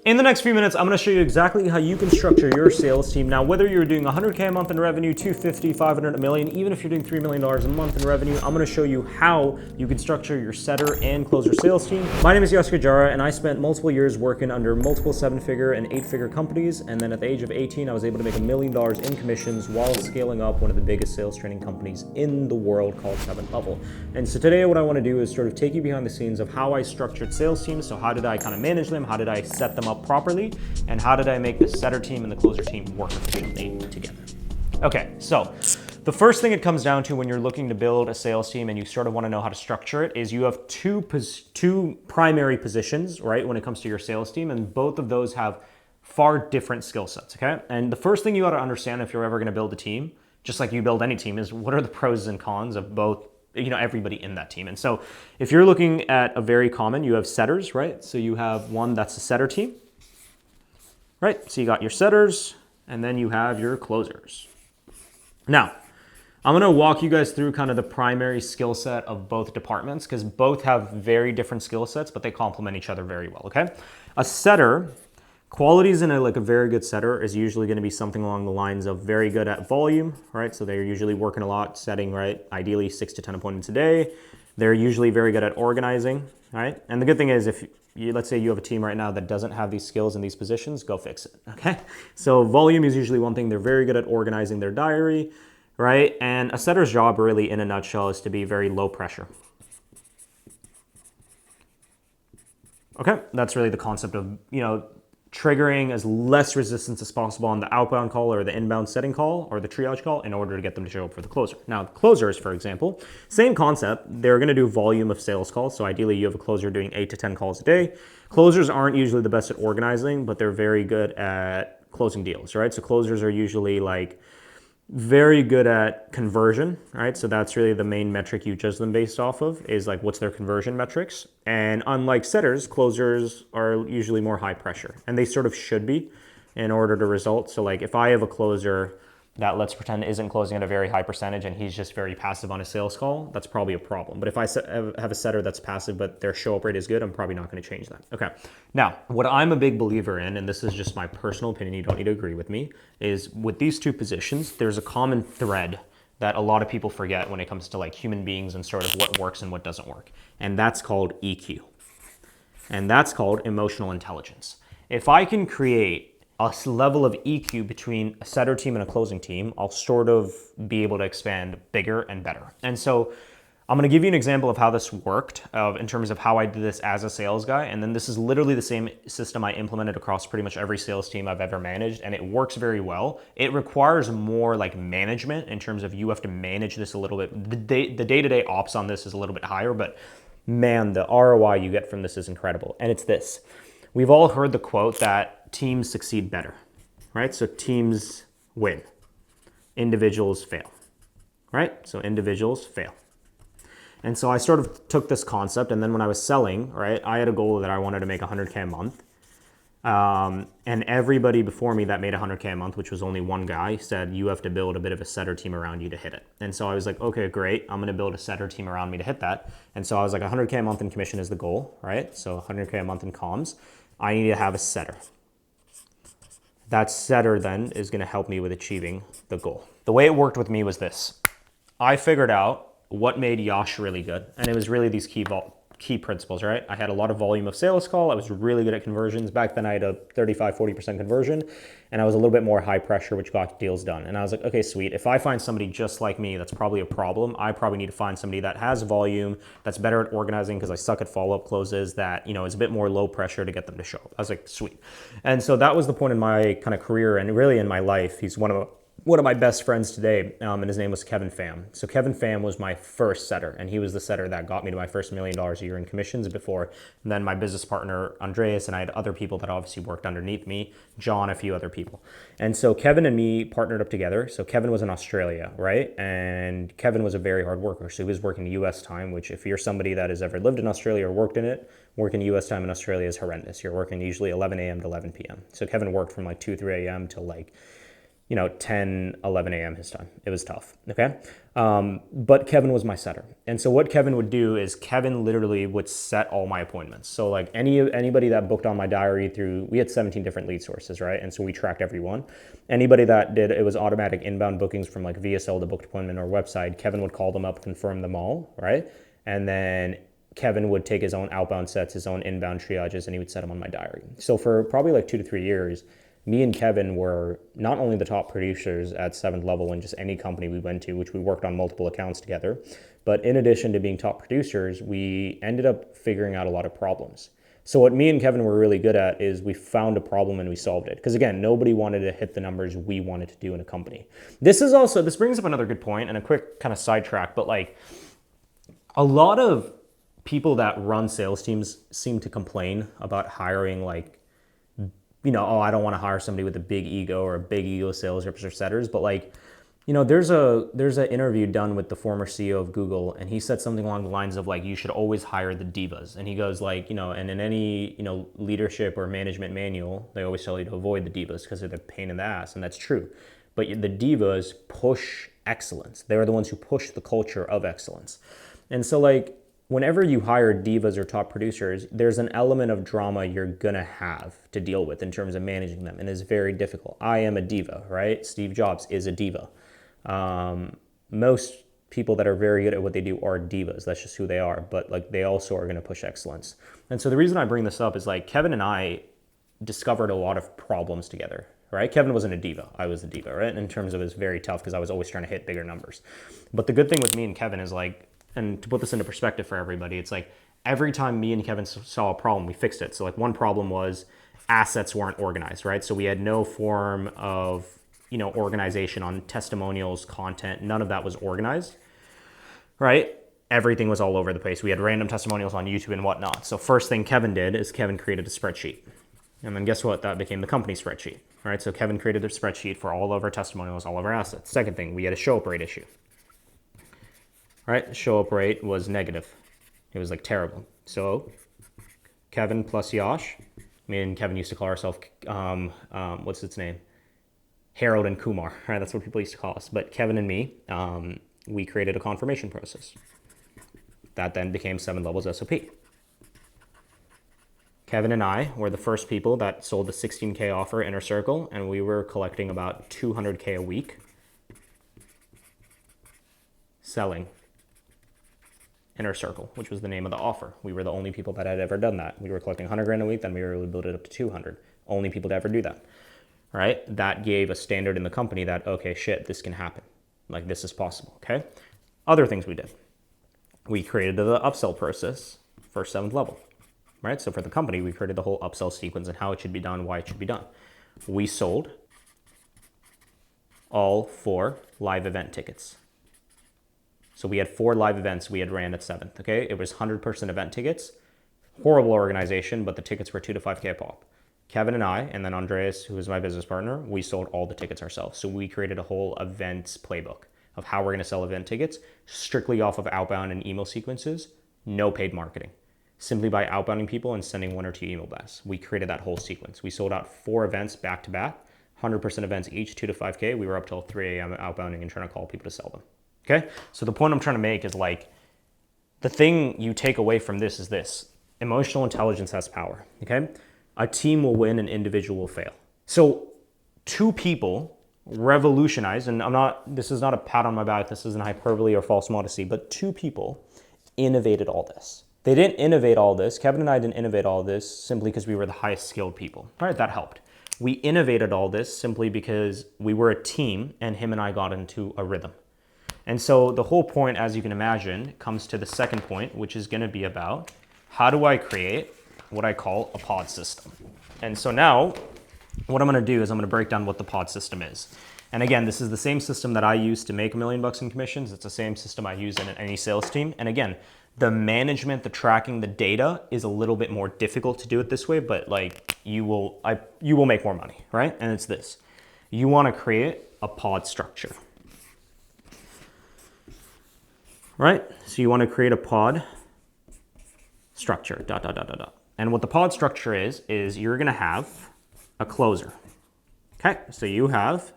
In the next few minutes, I'm going to show you exactly how you can structure your sales team. Now, whether you're doing 100K a month in revenue, 250, 500, a million, even if you're doing $3 million a month in revenue, I'm going to show you how you can structure your setter and closer sales team. My name is Yasker Jara, and I spent multiple years working under multiple 7-figure and 8-figure companies. And then at the age of 18, I was able to make $1 million in commissions while scaling up one of the biggest sales training companies in the world called 7th Level. And so today, what I want to do is sort of take you behind the scenes of how I structured sales teams. So how did I kind of manage them? How did I set them up properly, and how did I make the setter team and the closer team work efficiently together? Okay, so the first thing it comes down to when you're looking to build a sales team and you sort of want to know how to structure it is you have two primary positions, right, when it comes to your sales team, and both of those have far different skill sets, okay? And the first thing you got to understand if you're ever going to build a team, just like you build any team, is what are the pros and cons of both, everybody in that team. And so if you're looking at a very common, you have setters, right? So you have one that's a setter team, right? So you got your setters, and then you have your closers. Now, I'm gonna walk you guys through kind of the primary skill set of both departments because both have very different skill sets, but they complement each other very well, okay? A setter, qualities in a very good setter is usually gonna be something along the lines of very good at volume, right? So they're usually working a lot, setting, right? Ideally 6 to 10 appointments a day. They're usually very good at organizing, right? And the good thing is let's say you have a team right now that doesn't have these skills in these positions, go fix it, okay? So volume is usually one thing. They're very good at organizing their diary, right? And a setter's job really in a nutshell is to be very low pressure. Okay, that's really the concept of, triggering as less resistance as possible on the outbound call or the inbound setting call or the triage call in order to get them to show up for the closer. Now, closers, for example, same concept. They're going to do volume of sales calls. So ideally, you have a closer doing 8 to 10 calls a day. Closers aren't usually the best at organizing, but they're very good at closing deals, right? So closers are usually very good at conversion, right? So that's really the main metric you judge them based off of is what's their conversion metrics. And unlike setters, closers are usually more high pressure, and they sort of should be in order to result. So if I have a closer that, let's pretend, isn't closing at a very high percentage and he's just very passive on a sales call, that's probably a problem. But if I have a setter that's passive but their show up rate is good, I'm probably not going to change that. Okay. Now, what I'm a big believer in, and this is just my personal opinion, you don't need to agree with me, is with these two positions, there's a common thread that a lot of people forget when it comes to human beings and sort of what works and what doesn't work. And that's called EQ. And that's called emotional intelligence. If I can create a level of EQ between a setter team and a closing team, I'll sort of be able to expand bigger and better. And so I'm gonna give you an example of how this worked in terms of how I did this as a sales guy. And then this is literally the same system I implemented across pretty much every sales team I've ever managed, and it works very well. It requires more management in terms of you have to manage this a little bit. The day-to-day ops on this is a little bit higher, but man, the ROI you get from this is incredible. And it's this. We've all heard the quote that teams succeed better, right? So teams win, individuals fail, right? So individuals fail. And so I sort of took this concept, and then when I was selling, right, I had a goal that I wanted to make 100K a month. And everybody before me that made 100K a month, which was only one guy, said you have to build a bit of a setter team around you to hit it. And so I was like, okay, great. I'm going to build a setter team around me to hit that. And so I was like, 100K a month in commission is the goal, right? So 100K a month in comms. I need to have a setter. That setter then is going to help me with achieving the goal. The way it worked with me was this. I figured out what made Yash really good, and it was really these key principles, right? I had a lot of volume of sales call. I was really good at conversions. Back then I had a 35-40% conversion, and I was a little bit more high pressure, which got deals done. And I was like, okay, sweet. If I find somebody just like me, that's probably a problem. I probably need to find somebody that has volume, that's better at organizing because I suck at follow-up closes, that, is a bit more low pressure to get them to show up. I was like, sweet. And so that was the point in my kind of career and really in my life. He's one of my best friends today, and his name was Kevin Pham. So Kevin Pham was my first setter, and he was the setter that got me to my first $1 million a year in commissions before. And then my business partner, Andreas, and I had other people that obviously worked underneath me, John, a few other people. And so Kevin and me partnered up together. So Kevin was in Australia, right? And Kevin was a very hard worker. So he was working US time, which if you're somebody that has ever lived in Australia or worked in it, working US time in Australia is horrendous. You're working usually 11 a.m. to 11 p.m. So Kevin worked from 2, 3 a.m. till 10, 11 a.m. his time. It was tough, okay? But Kevin was my setter. And so what Kevin would do is Kevin literally would set all my appointments. So like anybody that booked on my diary through, we had 17 different lead sources, right? And so we tracked everyone. Anybody that did, it was automatic inbound bookings from like VSL, the booked appointment, or website. Kevin would call them up, confirm them all, right? And then Kevin would take his own outbound sets, his own inbound triages, and he would set them on my diary. So for probably like 2 to 3 years, me and Kevin were not only the top producers at 7th level in just any company we went to, which we worked on multiple accounts together, but in addition to being top producers, we ended up figuring out a lot of problems. So what me and Kevin were really good at is we found a problem and we solved it. Because again, nobody wanted to hit the numbers we wanted to do in a company. This brings up another good point and a quick kind of sidetrack, but like a lot of people that run sales teams seem to complain about hiring like, oh, I don't want to hire somebody with a big ego or a big ego sales reps or setters. But like, there's an interview done with the former CEO of Google, and he said something along the lines of like, you should always hire the divas. And he goes like, and in any, leadership or management manual, they always tell you to avoid the divas because they're the pain in the ass. And that's true. But the divas push excellence. They're the ones who push the culture of excellence. And so like, whenever you hire divas or top producers, there's an element of drama you're gonna have to deal with in terms of managing them, and it's very difficult. I am a diva, right? Steve Jobs is a diva. Most people that are very good at what they do are divas. That's just who they are. But like, they also are gonna push excellence. And so the reason I bring this up is like, Kevin and I discovered a lot of problems together, right? Kevin wasn't a diva. I was a diva, right? And in terms of it's very tough because I was always trying to hit bigger numbers. But the good thing with me and Kevin is like, and to put this into perspective for everybody, it's like every time me and Kevin saw a problem, we fixed it. So like one problem was assets weren't organized, right? So we had no form of, organization on testimonials, content. None of that was organized, right? Everything was all over the place. We had random testimonials on YouTube and whatnot. So first thing Kevin did is Kevin created a spreadsheet. And then guess what? That became the company spreadsheet, right? So Kevin created a spreadsheet for all of our testimonials, all of our assets. Second thing, we had a show up rate issue. Right, the show up rate was negative. It was like terrible. So Kevin plus Yash, me and Kevin used to call ourselves, what's its name? Harold and Kumar, right? That's what people used to call us. But Kevin and me, we created a confirmation process. That then became 7 Levels SOP. Kevin and I were the first people that sold the 16K offer Inner Circle, and we were collecting about 200K a week selling Inner Circle, which was the name of the offer. We were the only people that had ever done that. We were collecting 100 grand a week, then we were able to build it up to 200. Only people to ever do that, right? That gave a standard in the company that, okay, shit, this can happen. Like, this is possible, okay? Other things we did. We created the upsell process for 7th level, right? So for the company, we created the whole upsell sequence and how it should be done, why it should be done. We sold all 4 live event tickets. So we had 4 live events we had ran at 7th, okay? It was 100% event tickets. Horrible organization, but the tickets were 2 to 5K a pop. Kevin and I, and then Andreas, who was my business partner, we sold all the tickets ourselves. So we created a whole events playbook of how we're gonna sell event tickets, strictly off of outbound and email sequences, no paid marketing. Simply by outbounding people and sending 1 or 2 email blasts. We created that whole sequence. We sold out 4 events back to back, 100% events each, 2 to 5K. We were up till 3 a.m. outbounding and trying to call people to sell them. Okay, so the point I'm trying to make is like, the thing you take away from this is this: emotional intelligence has power, okay? A team will win, an individual will fail. So 2 people revolutionized, and this is not a pat on my back, this isn't hyperbole or false modesty, but 2 people innovated all this. They didn't innovate all this, Kevin and I didn't innovate all this simply because we were the highest skilled people, right? That helped. We innovated all this simply because we were a team and him and I got into a rhythm. And so the whole point, as you can imagine, comes to the second point, which is gonna be about how do I create what I call a pod system. And so now what I'm gonna do is I'm gonna break down what the pod system is. And again, this is the same system that I use to make $1 million in commissions. It's the same system I use in any sales team. And again, the management, the tracking, the data is a little bit more difficult to do it this way, but like you will make more money, right? And it's this: you wanna create a pod structure. Right? So you want to create a pod structure, ... And what the pod structure is you're going to have a closer. Okay? So you have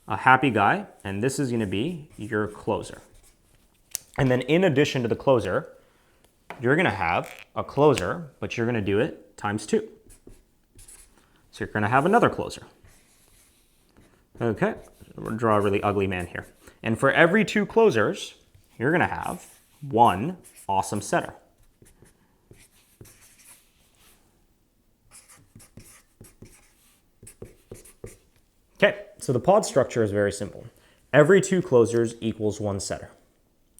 a happy guy, and this is going to be your closer. And then in addition to the closer, you're going to have a closer, but you're going to do it times 2. So you're going to have another closer. Okay, we'll draw a really ugly man here. And for every 2 closers, you're going to have 1 awesome setter. Okay, so the pod structure is very simple. Every 2 closers equals 1 setter.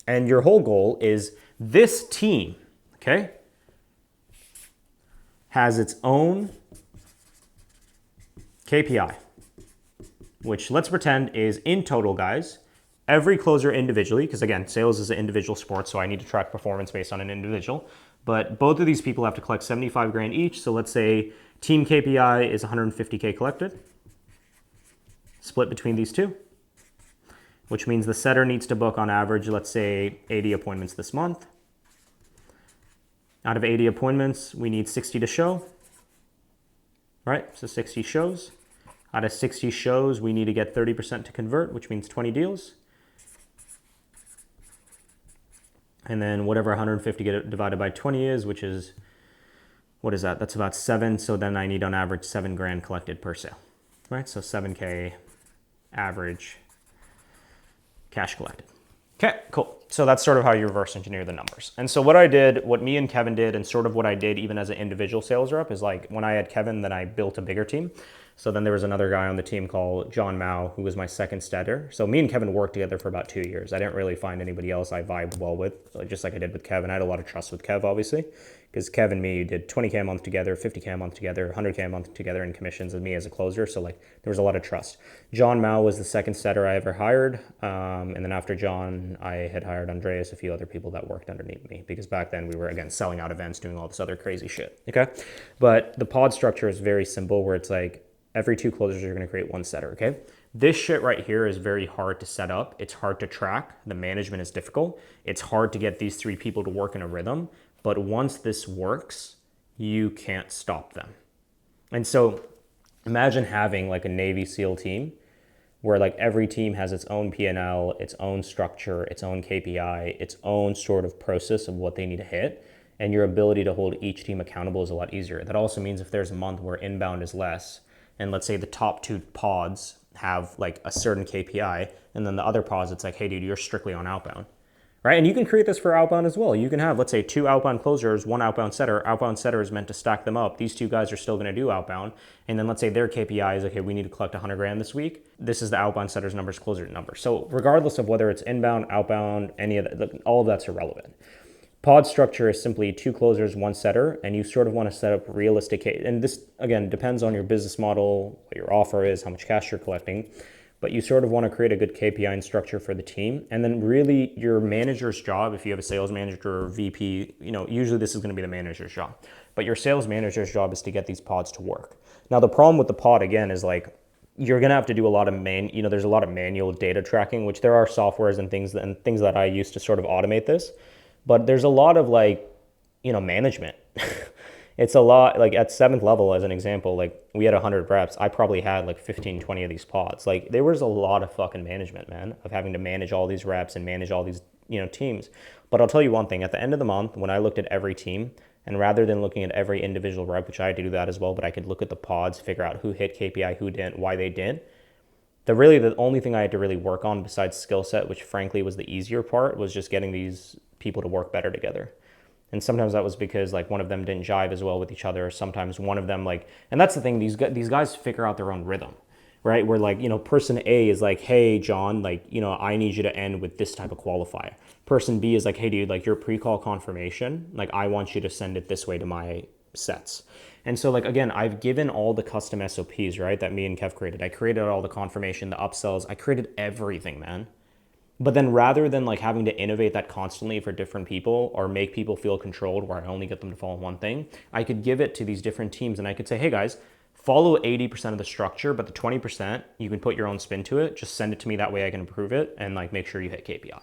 And your whole goal is this team, okay, has its own KPI, which let's pretend is in total, guys, every closer individually, because again, sales is an individual sport, so I need to track performance based on an individual. But both of these people have to collect 75 grand each. So let's say team KPI is 150K collected, split between these two, which means the setter needs to book on average, let's say 80 appointments this month. Out of 80 appointments, we need 60 to show, right? So 60 shows. Out of 60 shows, we need to get 30% to convert, which means 20 deals. And then whatever 150 get divided by 20 is, which is, what is that? That's about 7. So then I need on average 7 grand collected per sale, right? So 7K average cash collected. Okay, cool. So that's sort of how you reverse engineer the numbers. And so what I did, what me and Kevin did, and sort of what I did even as an individual sales rep is like when I had Kevin, then I built a bigger team. So then there was another guy on the team called John Mao, who was my second setter. So me and Kevin worked together for about 2 years. I didn't really find anybody else I vibed well with, just like I did with Kevin. I had a lot of trust with Kev, obviously, because Kev and me did 20K a month together, 50K a month together, 100K a month together in commissions with me as a closer. So like there was a lot of trust. John Mao was the second setter I ever hired. And then after John, I had hired Andreas, a few other people that worked underneath me, because back then we were, again, selling out events, doing all this other crazy shit, okay? But the pod structure is very simple, where it's like, every 2 closers, you're going to create 1 setter, okay? This shit right here is very hard to set up. It's hard to track. The management is difficult. It's hard to get these 3 people to work in a rhythm. But once this works, you can't stop them. And so imagine having like a Navy SEAL team where like every team has its own P&L, its own structure, its own KPI, its own sort of process of what they need to hit. And your ability to hold each team accountable is a lot easier. That also means if there's a month where inbound is less, and let's say the top 2 pods have like a certain KPI, and then the other pods, it's like, hey dude, you're strictly on outbound, right? And you can create this for outbound as well. You can have, let's say 2 outbound closers, 1 outbound setter. Outbound setter is meant to stack them up. These 2 guys are still gonna do outbound. And then let's say their KPI is, okay, we need to collect 100 grand this week. This is the outbound setter's numbers, closer number. So regardless of whether it's inbound, outbound, any of that, all of that's irrelevant. Pod structure is simply 2 closers, 1 setter, and you sort of want to set up realistic, and this again depends on your business model, what your offer is, how much cash you're collecting, but you sort of want to create a good KPI and structure for the team. And then really your manager's job, if you have a sales manager or VP, usually this is going to be the manager's job, but your sales manager's job is to get these pods to work. Now the problem with the pod again is like, you're going to have to do a lot of there's a lot of manual data tracking, which there are softwares and things that I use to sort of automate this. But there's a lot of management. It's a lot, like at 7th level, as an example, like we had 100 reps. I probably had like 15, 20 of these pods. Like there was a lot of fucking management, man, of having to manage all these reps and manage all these, teams. But I'll tell you one thing, at the end of the month, when I looked at every team, and rather than looking at every individual rep, which I had to do that as well, but I could look at the pods, figure out who hit KPI, who didn't, why they didn't. The only thing I had to really work on besides skill set, which frankly was the easier part, was just getting these people to work better together. And sometimes that was because like one of them didn't jive as well with each other. Sometimes one of them and that's the thing, these guys figure out their own rhythm, right? Where like, person A is like, hey, John, like, I need you to end with this type of qualifier. Person B is like, hey, dude, like your pre-call confirmation, like I want you to send it this way to my sets. And so like, again, I've given all the custom SOPs, right, that me and Kev created. I created all the confirmation, the upsells, I created everything, man. But then rather than like having to innovate that constantly for different people or make people feel controlled where I only get them to follow one thing, I could give it to these different teams and I could say, hey guys, follow 80% of the structure, but the 20%, you can put your own spin to it. Just send it to me, that way I can improve it and like make sure you hit KPI.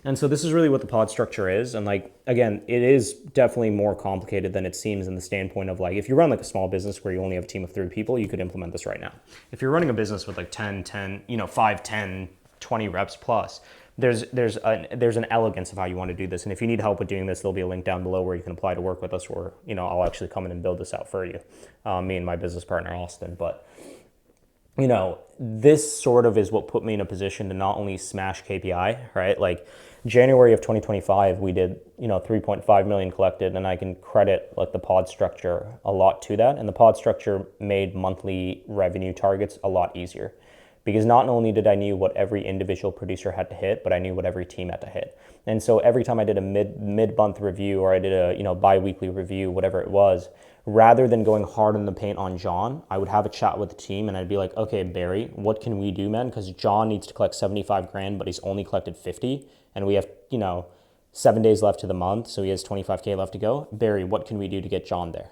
And so this is really what the pod structure is. And like, again, it is definitely more complicated than it seems in the standpoint of like, if you run like a small business where you only have a team of 3 people, you could implement this right now. If you're running a business with like 10, 5, 10, 20 reps plus, there's an elegance of how you want to do this. And if you need help with doing this, there'll be a link down below where you can apply to work with us, or, I'll actually come in and build this out for you. Me and my business partner, Austin. But this sort of is what put me in a position to not only smash KPI, right? Like January of 2025, we did, 3.5 million collected, and I can credit like the pod structure a lot to that. And the pod structure made monthly revenue targets a lot easier, because not only did I knew what every individual producer had to hit, but I knew what every team had to hit. And so every time I did a mid-month review, or I did a, bi-weekly review, whatever it was, rather than going hard in the paint on John, I would have a chat with the team and I'd be like, okay, Barry, what can we do, man? Because John needs to collect 75 grand, but he's only collected 50, and we have, 7 days left to the month, so he has 25K left to go. Barry, what can we do to get John there?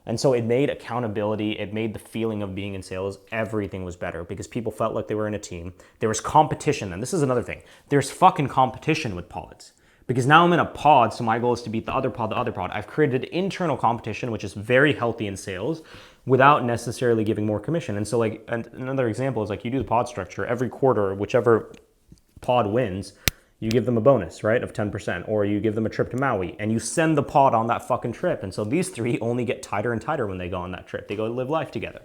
And so it made accountability, it made the feeling of being in sales, everything was better because people felt like they were in a team. There was competition, and this is another thing. There's fucking competition with pods. Because now I'm in a pod, so my goal is to beat the other pod, I've created internal competition, which is very healthy in sales, without necessarily giving more commission. And so like another example is like you do the pod structure, every quarter, whichever pod wins, you give them a bonus, right, of 10%, or you give them a trip to Maui, and you send the pod on that fucking trip. And so these 3 only get tighter and tighter when they go on that trip. They go live life together.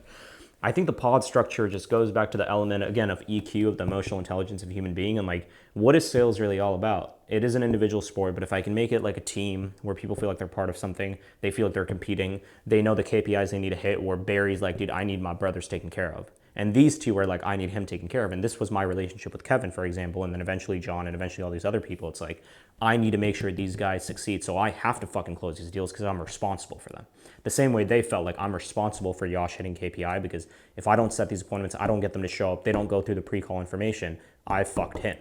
I think the pod structure just goes back to the element, again, of EQ, of the emotional intelligence of a human being, and like, what is sales really all about? It is an individual sport, but if I can make it like a team where people feel like they're part of something, they feel like they're competing, they know the KPIs they need to hit, where Barry's like, dude, I need my brothers taken care of. And these 2 are like, I need him taken care of. And this was my relationship with Kevin, for example, and then eventually John, and eventually all these other people. It's like, I need to make sure these guys succeed, so I have to fucking close these deals because I'm responsible for them. The same way they felt like I'm responsible for Yosh hitting KPI, because if I don't set these appointments, I don't get them to show up, they don't go through the pre-call information, I fucked him.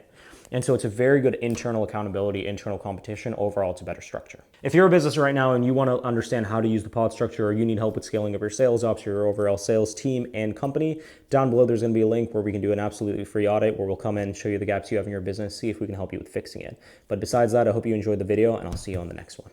And so it's a very good internal accountability, internal competition. Overall, it's a better structure. If you're a business right now and you want to understand how to use the pod structure, or you need help with scaling of your sales ops, your overall sales team and company, down below there's going to be a link where we can do an absolutely free audit where we'll come in, show you the gaps you have in your business, see if we can help you with fixing it. But besides that, I hope you enjoyed the video, and I'll see you on the next one.